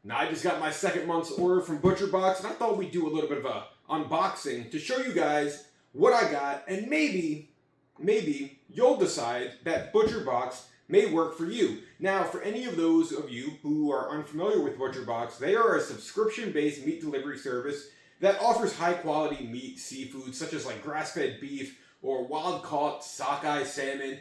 Now I just got my second month's order from ButcherBox, and I thought we'd do a little bit of a unboxing to show you guys what I got, and maybe you'll decide that ButcherBox may work for you. Now, for any of those of you who are unfamiliar with ButcherBox, they are a subscription-based meat delivery service that offers high-quality meat, seafood, such as like grass-fed beef or wild-caught sockeye salmon,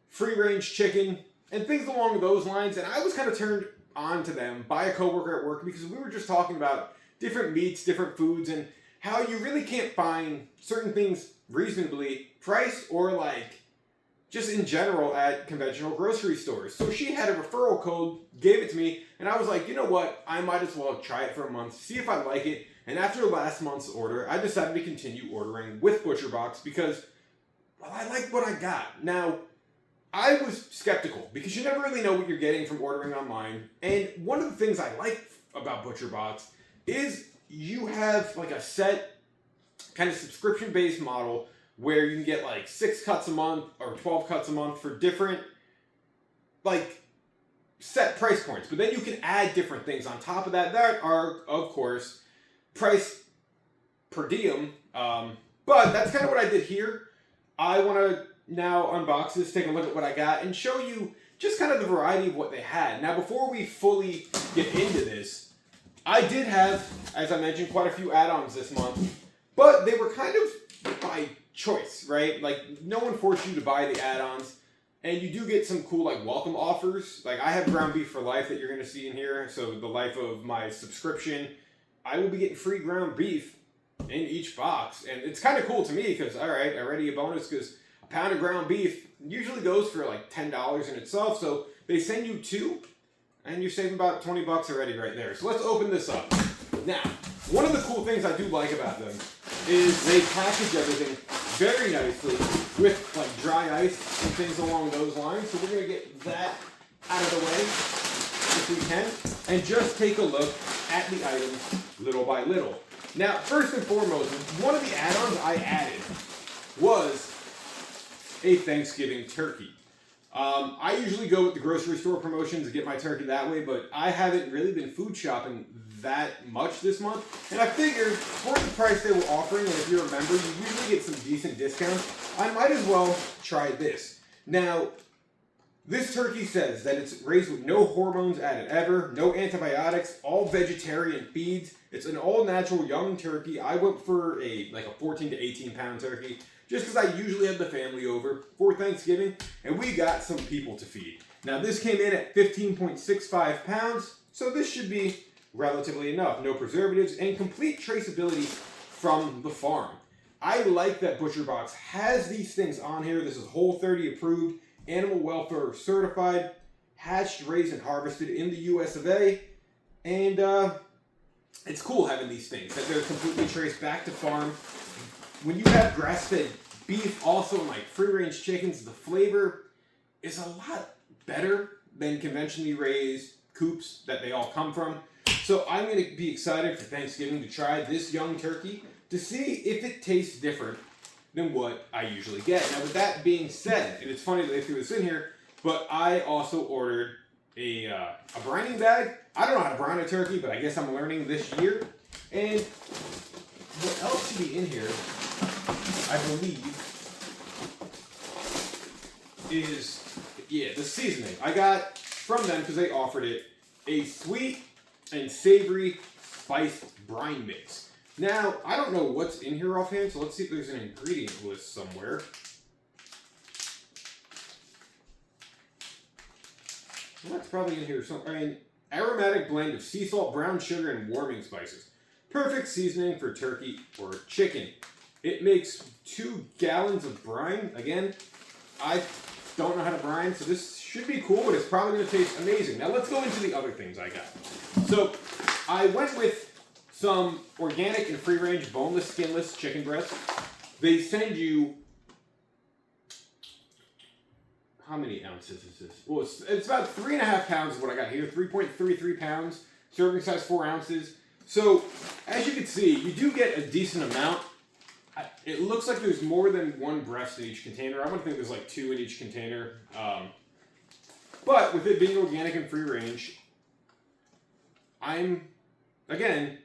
free-range chicken, and things along those lines. And I was kind of turned on to them by a coworker at work because we were just talking about different meats, different foods, and how you really can't find certain things reasonably priced or like just in general at conventional grocery stores. So she had a referral code, gave it to me, and I was like, you know what, I might as well try it for a month, see if I like it. And after last month's order, I decided to continue ordering with ButcherBox because, well, I liked what I got. Now, I was skeptical because you never really know what you're getting from ordering online. And one of the things I like about ButcherBox is you have like a set kind of subscription-based model where you can get like 6 cuts a month or 12 cuts a month for different like set price points. But then you can add different things on top of that are, of course, price per diem. But that's kind of what I did here. I want to now unbox this, take a look at what I got, and show you just kind of the variety of what they had. Now, before we fully get into this, I did have, as I mentioned, quite a few add-ons this month, but they were kind of by choice, right? Like, no one forced you to buy the add-ons, and you do get some cool, like, welcome offers. Like, I have ground beef for life that you're going to see in here, so the life of my subscription, I will be getting free ground beef in each box, and it's kind of cool to me because, all right, already a bonus because a pound of ground beef usually goes for like $10 in itself, so they send you 2, and you're saving about 20 bucks already right there. So let's open this up. Now, one of the cool things I do like about them is they package everything very nicely with like dry ice and things along those lines. So we're going to get that out of the way if we can, and just take a look at the items little by little. Now, first and foremost, one of the add-ons I added was a Thanksgiving turkey. I usually go with the grocery store promotions to get my turkey that way, but I haven't really been food shopping that much this month. And I figured for the price they were offering, and if you remember, you usually get some decent discounts, I might as well try this. Now, this turkey says that it's raised with no hormones added ever, no antibiotics, all vegetarian feeds. It's an all-natural young turkey. I went for a 14 to 18 pound turkey just because I usually have the family over for Thanksgiving, and we got some people to feed. Now, this came in at 15.65 pounds, so this should be relatively enough. No preservatives and complete traceability from the farm. I like that ButcherBox has these things on here. This is Whole30 approved, animal welfare certified, hatched, raised, and harvested in the US of A. And it's cool having these things, that they're completely traced back to farm. When you have grass-fed beef, also like free-range chickens, the flavor is a lot better than conventionally raised coops that they all come from. So I'm going to be excited for Thanksgiving to try this young turkey to see if it tastes different than what I usually get. Now, with that being said, and it's funny that they threw this in here, but I also ordered a brining bag. I don't know how to brine a turkey, but I guess I'm learning this year. And what else should be in here, I believe, is, the seasoning. I got from them, because they offered it, a sweet and savory spiced brine mix. Now, I don't know what's in here offhand, so let's see if there's an ingredient list somewhere. Well, that's probably in here somewhere. An aromatic blend of sea salt, brown sugar, and warming spices. Perfect seasoning for turkey or chicken. It makes 2 gallons of brine. Again, I don't know how to brine, so this should be cool, but it's probably going to taste amazing. Now, let's go into the other things I got. So, I went with some organic and free-range boneless, skinless chicken breasts. They send you, how many ounces is this? Well, it's about 3.5 pounds is what I got here. 3.33 pounds. Serving size 4 ounces. So, as you can see, you do get a decent amount. It looks like there's more than 1 breast in each container. I would think there's like 2 in each container. But with it being organic and free range, I'm, again,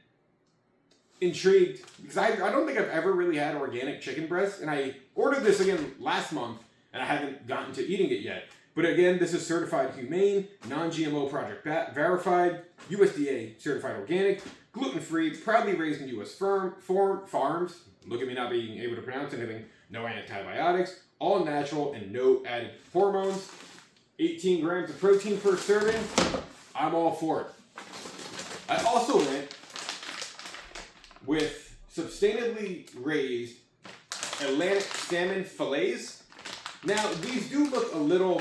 intrigued because I don't think I've ever really had organic chicken breast, and I ordered this again last month, and I haven't gotten to eating it yet. But again, this is certified humane, non-GMO project verified, USDA certified organic, gluten-free, proudly raised in U.S. farms. Look at me not being able to pronounce anything. No antibiotics, all natural, and no added hormones. 18 grams of protein per serving. I'm all for it. I also went with sustainably raised Atlantic salmon fillets. Now, these do look a little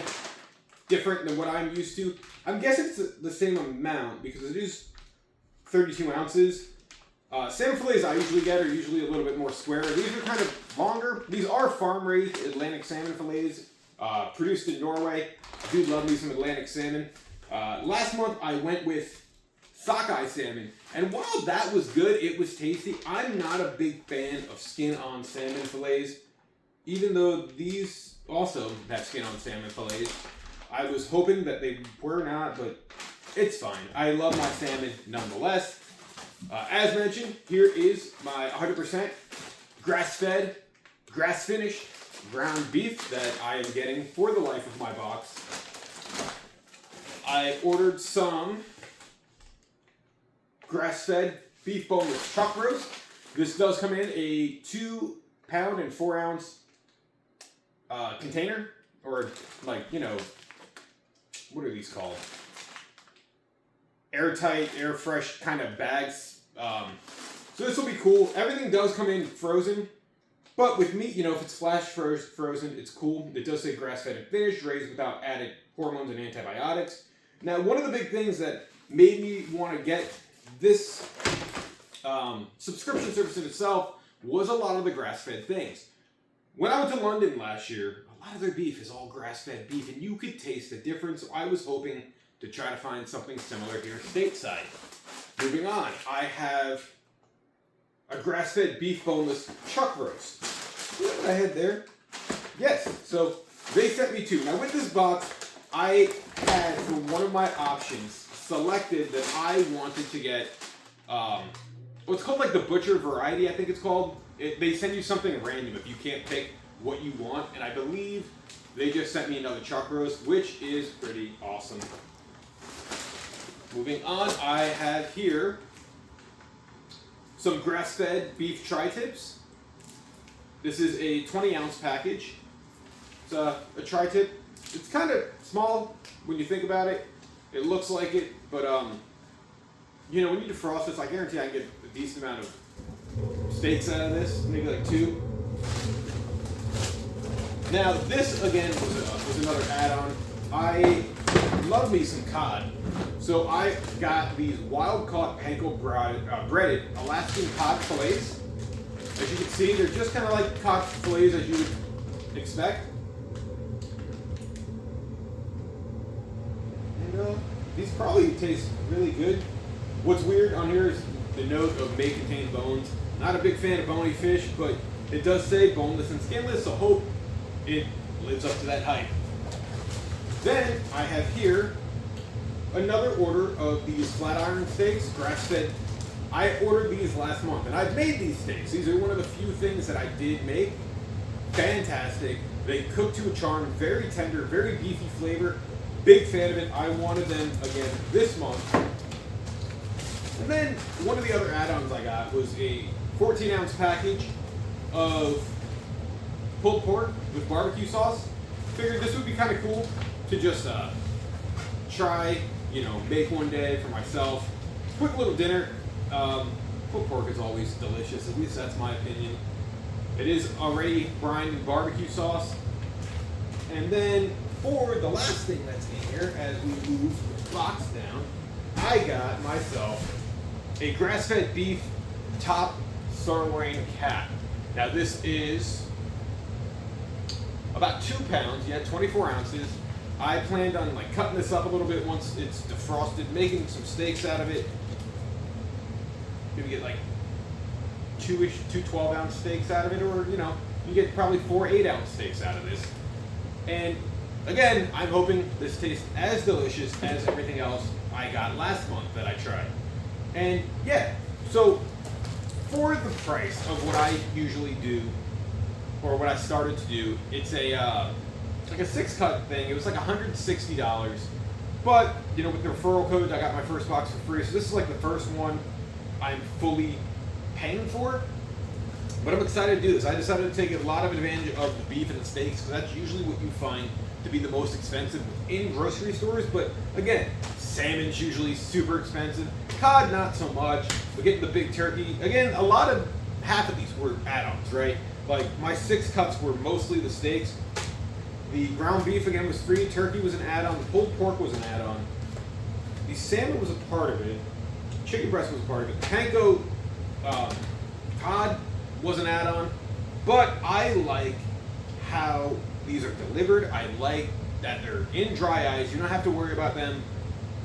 different than what I'm used to. I'm guessing it's the same amount because it is 32 ounces. Salmon fillets I usually get are usually a little bit more square. These are kind of longer. These are farm-raised Atlantic salmon fillets, produced in Norway. I do love me some Atlantic salmon. Last month I went with sockeye salmon, and while that was good, it was tasty. I'm not a big fan of skin-on salmon fillets, even though these also have skin-on salmon fillets. I was hoping that they were not, but it's fine. I love my salmon nonetheless. As mentioned, here is my 100% grass-fed, grass-finished ground beef that I am getting for the life of my box. I ordered some grass-fed beef boneless chuck roast. This does come in a 2-pound and 4-ounce container, or like, you know, what are these called? Airtight, air fresh kind of bags. So this will be cool. Everything does come in frozen, but with meat, you know, if it's flash frozen, it's cool. It does say grass-fed and finished, raised without added hormones and antibiotics. Now, one of the big things that made me want to get this subscription service in itself was a lot of the grass-fed things. When I went to London last year, a lot of their beef is all grass-fed beef, and you could taste the difference. So I was hoping to try to find something similar here stateside. Moving on, I have a grass-fed beef boneless chuck roast. See what I had there? Yes, so they sent me two. Now with this box, I had for one of my options selected that I wanted to get what's called like the butcher variety, I think it's called. They send you something random if you can't pick what you want, and I believe they just sent me another chuck roast, which is pretty awesome. Moving on, I have here some grass-fed beef tri-tips. This is a 20-ounce package. It's a tri-tip. It's kind of small when you think about it. It looks like it, but you know, when you defrost this, I guarantee I can get a decent amount of steaks out of this, maybe like 2. Now, this again was another add-on. I love me some cod, so I got these wild-caught breaded Alaskan cod fillets. As you can see, they're just kind of like cod fillets as you would expect. And these probably taste really good. What's weird on here is the note of may contain bones. Not a big fan of bony fish, but it does say boneless and skinless, so hope it lives up to that hype. Then I have here another order of these flat iron steaks, grass-fed. I ordered these last month, and I've made these steaks. These are one of the few things that I did make. Fantastic. They cook to a charm, very tender, very beefy flavor. Big fan of it. I wanted them again this month. And then one of the other add-ons I got was a 14-ounce package of pulled pork with barbecue sauce. Figured this would be kind of cool to just try, you know, make one day for myself. Quick little dinner. Pulled pork is always delicious, at least that's my opinion. It is already brined in barbecue sauce. And then for the last thing that's in here, as we move the box down, I got myself a grass-fed beef top sirloin cap. Now this is about 2 pounds, 24 ounces. I planned on like cutting this up a little bit once it's defrosted, making some steaks out of it. Maybe get like two 12-ounce steaks out of it, or you know, you get probably 4 8-ounce steaks out of this. And again, I'm hoping this tastes as delicious as everything else I got last month that I tried. And yeah, so for the price of what I usually do, or what I started to do, it's like a 6-cut thing. It was like $160. But, you know, with the referral codes, I got my first box for free. So this is like the first one I'm fully paying for. But I'm excited to do this. I decided to take a lot of advantage of the beef and the steaks, because that's usually what you find to be the most expensive in grocery stores. But again, salmon's usually super expensive. Cod, not so much. We're getting the big turkey. Again, half of these were add-ons, right? Like my 6 cuts were mostly the steaks. The ground beef, again, was free. Turkey was an add-on. The pulled pork was an add-on. The salmon was a part of it. Chicken breast was a part of it. Panko cod was an add-on. But I like how these are delivered. I like that they're in dry ice. You don't have to worry about them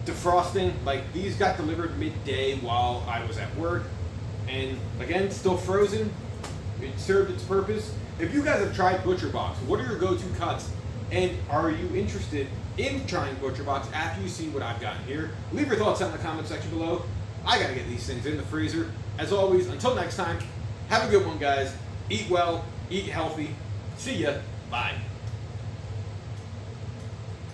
defrosting. Like, these got delivered midday while I was at work. And again, still frozen. It served its purpose. If you guys have tried ButcherBox, what are your go-to cuts? And are you interested in trying ButcherBox after you've seen what I've got here? Leave your thoughts down in the comment section below. I gotta get these things in the freezer. As always, until next time, have a good one, guys. Eat well, eat healthy. See ya. Bye.